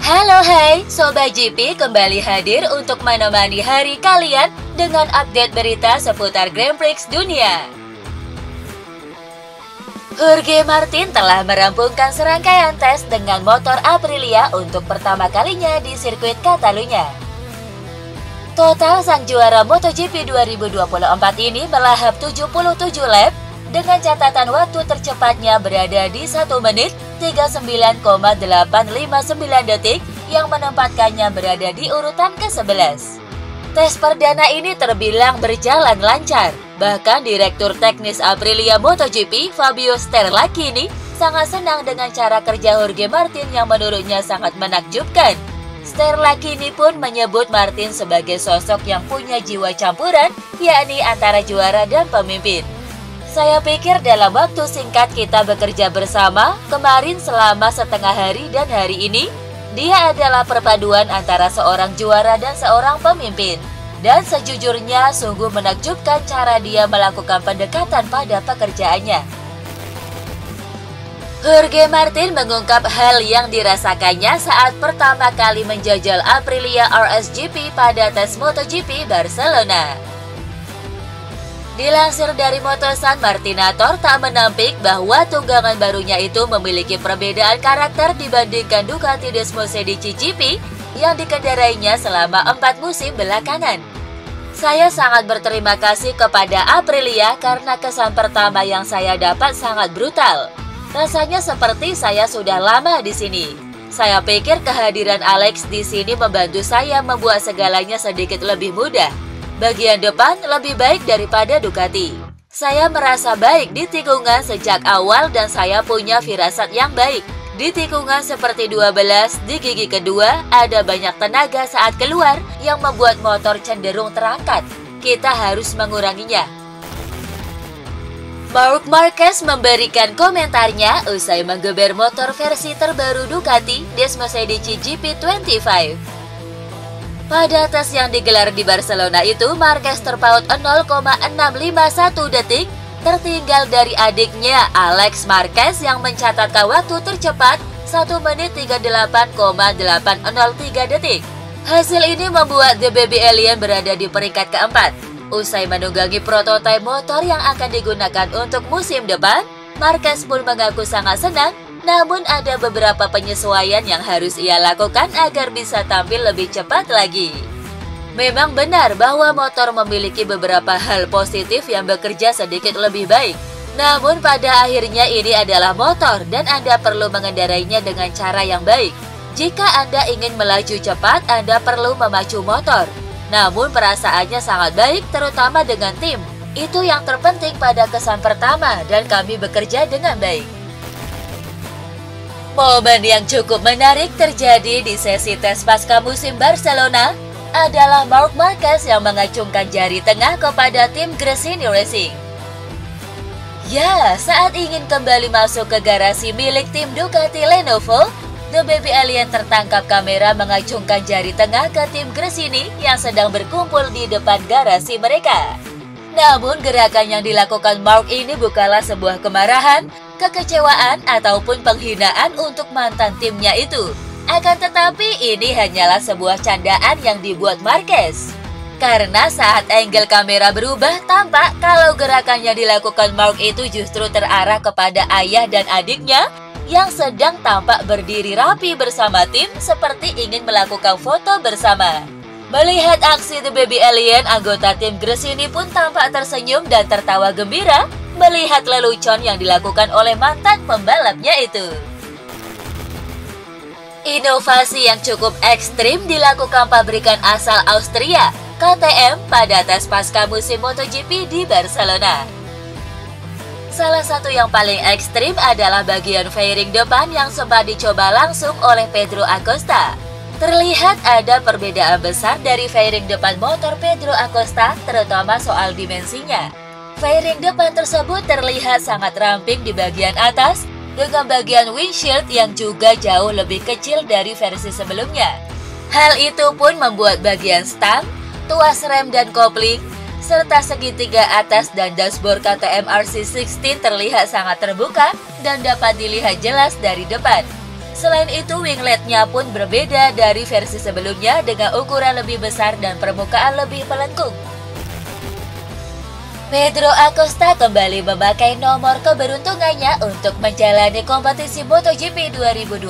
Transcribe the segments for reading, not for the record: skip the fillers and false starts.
Halo hai, Sobat GP kembali hadir untuk menemani hari kalian dengan update berita seputar Grand Prix dunia. Jorge Martin telah merampungkan serangkaian tes dengan motor Aprilia untuk pertama kalinya di sirkuit Catalunya. Total sang juara MotoGP 2024 ini melahap 77 lap dengan catatan waktu tercepatnya berada di 1 menit 39,859 detik yang menempatkannya berada di urutan ke-11. Tes perdana ini terbilang berjalan lancar. Bahkan Direktur Teknis Aprilia MotoGP Fabio Sterlacchini sangat senang dengan cara kerja Jorge Martin yang menurutnya sangat menakjubkan. Sterlacchini pun menyebut Martin sebagai sosok yang punya jiwa campuran, yakni antara juara dan pemimpin. Saya pikir dalam waktu singkat kita bekerja bersama, kemarin selama setengah hari dan hari ini, dia adalah perpaduan antara seorang juara dan seorang pemimpin. Dan sejujurnya sungguh menakjubkan cara dia melakukan pendekatan pada pekerjaannya. Jorge Martin mengungkap hal yang dirasakannya saat pertama kali menjajal Aprilia RSGP pada tes MotoGP Barcelona. Dilansir dari Motosan, Martinator tak menampik bahwa tunggangan barunya itu memiliki perbedaan karakter dibandingkan Ducati Desmosedici GP yang dikendarainya selama 4 musim belakangan. Saya sangat berterima kasih kepada Aprilia karena kesan pertama yang saya dapat sangat brutal. Rasanya seperti saya sudah lama di sini. Saya pikir kehadiran Alex di sini membantu saya membuat segalanya sedikit lebih mudah. Bagian depan lebih baik daripada Ducati. Saya merasa baik di tikungan sejak awal dan saya punya firasat yang baik. Di tikungan seperti 12 di gigi kedua ada banyak tenaga saat keluar yang membuat motor cenderung terangkat. Kita harus menguranginya. Marc Marquez memberikan komentarnya usai menggeber motor versi terbaru Ducati Desmosedici GP25. Pada tes yang digelar di Barcelona itu, Marquez terpaut 0,651 detik, tertinggal dari adiknya Alex Marquez yang mencatatkan waktu tercepat 1 menit 38,803 detik. Hasil ini membuat The Baby Alien berada di peringkat keempat. Usai menunggangi prototipe motor yang akan digunakan untuk musim depan, Marquez pun mengaku sangat senang. Namun ada beberapa penyesuaian yang harus ia lakukan agar bisa tampil lebih cepat lagi. Memang benar bahwa motor memiliki beberapa hal positif yang bekerja sedikit lebih baik. Namun pada akhirnya ini adalah motor dan Anda perlu mengendarainya dengan cara yang baik. Jika Anda ingin melaju cepat, Anda perlu memacu motor. Namun perasaannya sangat baik terutama dengan tim. Itu yang terpenting pada kesan pertama dan kami bekerja dengan baik. Momen yang cukup menarik terjadi di sesi tes pasca musim Barcelona adalah Marc Marquez yang mengacungkan jari tengah kepada tim Gresini Racing. Ya, saat ingin kembali masuk ke garasi milik tim Ducati Lenovo, The Baby Alien tertangkap kamera mengacungkan jari tengah ke tim Gresini yang sedang berkumpul di depan garasi mereka. Namun gerakan yang dilakukan Marc ini bukanlah sebuah kemarahan, kekecewaan, ataupun penghinaan untuk mantan timnya itu. Akan tetapi ini hanyalah sebuah candaan yang dibuat Marquez. Karena saat angle kamera berubah, tampak kalau gerakan yang dilakukan Marc itu justru terarah kepada ayah dan adiknya yang sedang tampak berdiri rapi bersama tim seperti ingin melakukan foto bersama. Melihat aksi The Baby Alien, anggota tim Gresini pun tampak tersenyum dan tertawa gembira melihat lelucon yang dilakukan oleh mantan pembalapnya itu. Inovasi yang cukup ekstrim dilakukan pabrikan asal Austria, KTM, pada tes pasca musim MotoGP di Barcelona. Salah satu yang paling ekstrim adalah bagian fairing depan yang sempat dicoba langsung oleh Pedro Acosta. Terlihat ada perbedaan besar dari fairing depan motor Pedro Acosta, terutama soal dimensinya. Fairing depan tersebut terlihat sangat ramping di bagian atas, dengan bagian windshield yang juga jauh lebih kecil dari versi sebelumnya. Hal itu pun membuat bagian stang, tuas rem dan kopling, serta segitiga atas dan dashboard KTM RC16 terlihat sangat terbuka dan dapat dilihat jelas dari depan. Selain itu, wingletnya pun berbeda dari versi sebelumnya dengan ukuran lebih besar dan permukaan lebih melengkung. Pedro Acosta kembali memakai nomor keberuntungannya untuk menjalani kompetisi MotoGP 2025.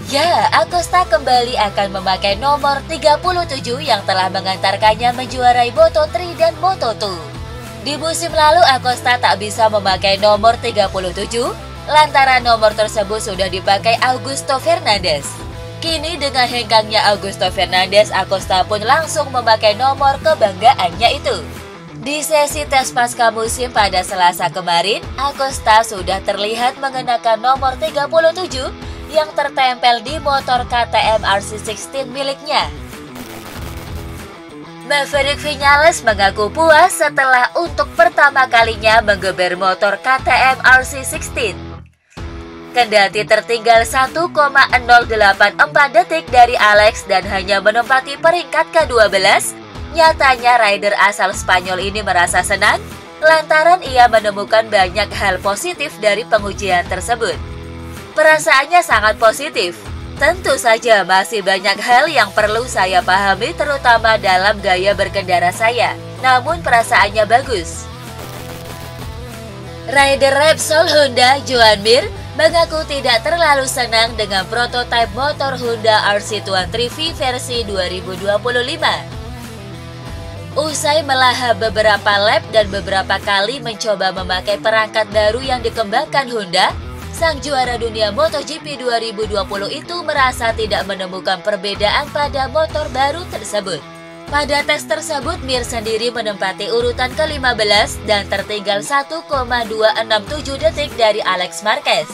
Ya, Acosta kembali akan memakai nomor 37 yang telah mengantarkannya menjuarai Moto3 dan Moto2. Di musim lalu, Acosta tak bisa memakai nomor 37, lantaran nomor tersebut sudah dipakai Augusto Fernandes. Kini dengan hengkangnya Augusto Fernandes, Acosta pun langsung memakai nomor kebanggaannya itu. Di sesi tes pasca musim pada Selasa kemarin, Acosta sudah terlihat mengenakan nomor 37 yang tertempel di motor KTM RC16 miliknya. Maverick Viñales mengaku puas setelah untuk pertama kalinya menggeber motor KTM RC16. Kendati tertinggal 1,084 detik dari Alex dan hanya menempati peringkat ke-12, nyatanya rider asal Spanyol ini merasa senang lantaran ia menemukan banyak hal positif dari pengujian tersebut. Perasaannya sangat positif. Tentu saja masih banyak hal yang perlu saya pahami terutama dalam gaya berkendara saya, namun perasaannya bagus. Rider Repsol Honda Joan Mir mengaku tidak terlalu senang dengan prototipe motor Honda RC23V versi 2025. Usai melahap beberapa lap dan beberapa kali mencoba memakai perangkat baru yang dikembangkan Honda, sang juara dunia MotoGP 2020 itu merasa tidak menemukan perbedaan pada motor baru tersebut. Pada tes tersebut, Mir sendiri menempati urutan ke-15 dan tertinggal 1,267 detik dari Alex Marquez.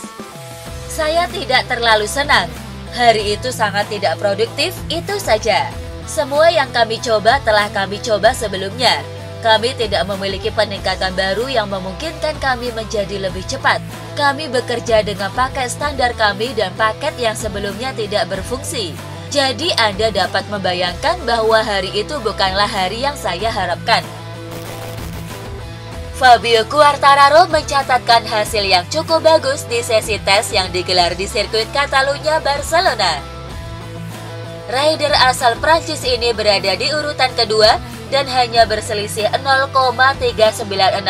Saya tidak terlalu senang. Hari itu sangat tidak produktif, itu saja. Semua yang kami coba telah kami coba sebelumnya. Kami tidak memiliki peningkatan baru yang memungkinkan kami menjadi lebih cepat. Kami bekerja dengan paket standar kami dan paket yang sebelumnya tidak berfungsi. Jadi Anda dapat membayangkan bahwa hari itu bukanlah hari yang saya harapkan. Fabio Quartararo mencatatkan hasil yang cukup bagus di sesi tes yang digelar di sirkuit Catalunya, Barcelona. Rider asal Prancis ini berada di urutan kedua dan hanya berselisih 0,396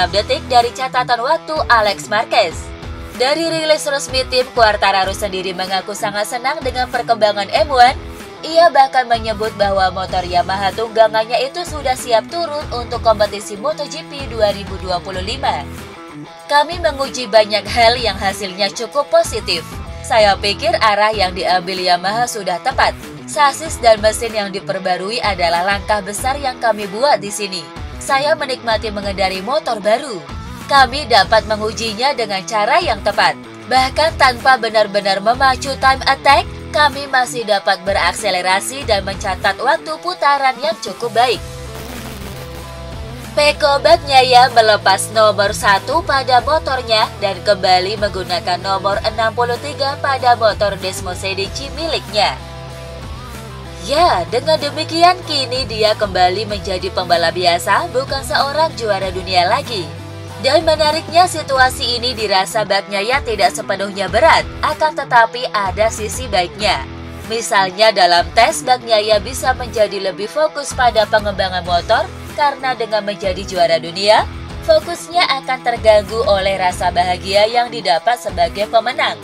detik dari catatan waktu Alex Marquez. Dari rilis resmi tim, Quartararo sendiri mengaku sangat senang dengan perkembangan M1. Ia bahkan menyebut bahwa motor Yamaha tunggangannya itu sudah siap turun untuk kompetisi MotoGP 2025. Kami menguji banyak hal yang hasilnya cukup positif. Saya pikir arah yang diambil Yamaha sudah tepat. Sasis dan mesin yang diperbarui adalah langkah besar yang kami buat di sini. Saya menikmati mengendari motor baru. Kami dapat mengujinya dengan cara yang tepat. Bahkan tanpa benar-benar memacu time attack, kami masih dapat berakselerasi dan mencatat waktu putaran yang cukup baik. Pecco Bagnaia melepas nomor 1 pada motornya dan kembali menggunakan nomor 63 pada motor Desmosedici miliknya. Ya, dengan demikian kini dia kembali menjadi pembalap biasa, bukan seorang juara dunia lagi. Dan menariknya situasi ini dirasa Bagnaia tidak sepenuhnya berat, akan tetapi ada sisi baiknya. Misalnya dalam tes, Bagnaia bisa menjadi lebih fokus pada pengembangan motor karena dengan menjadi juara dunia, fokusnya akan terganggu oleh rasa bahagia yang didapat sebagai pemenang.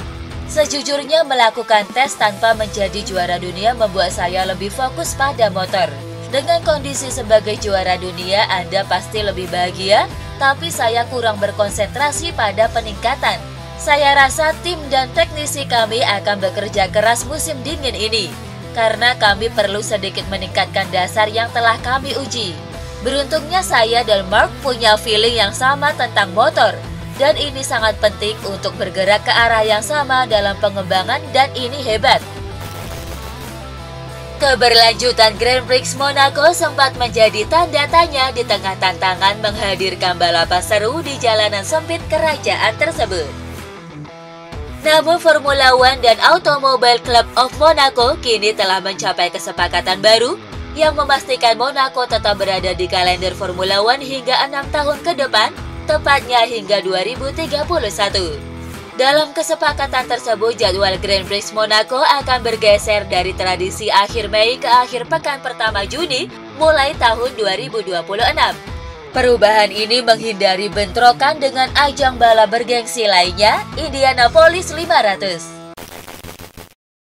Sejujurnya melakukan tes tanpa menjadi juara dunia membuat saya lebih fokus pada motor. Dengan kondisi sebagai juara dunia, Anda pasti lebih bahagia, tapi saya kurang berkonsentrasi pada peningkatan. Saya rasa tim dan teknisi kami akan bekerja keras musim dingin ini, karena kami perlu sedikit meningkatkan dasar yang telah kami uji. Beruntungnya saya dan Mark punya feeling yang sama tentang motor, dan ini sangat penting untuk bergerak ke arah yang sama dalam pengembangan dan ini hebat. Keberlanjutan Grand Prix Monaco sempat menjadi tanda tanya di tengah tantangan menghadirkan balapan seru di jalanan sempit kerajaan tersebut. Namun Formula One dan Automobile Club of Monaco kini telah mencapai kesepakatan baru yang memastikan Monaco tetap berada di kalender Formula One hingga 6 tahun ke depan, tepatnya hingga 2031. Dalam kesepakatan tersebut, jadwal Grand Prix Monaco akan bergeser dari tradisi akhir Mei ke akhir pekan pertama Juni mulai tahun 2026. Perubahan ini menghindari bentrokan dengan ajang balap bergengsi lainnya, Indianapolis 500.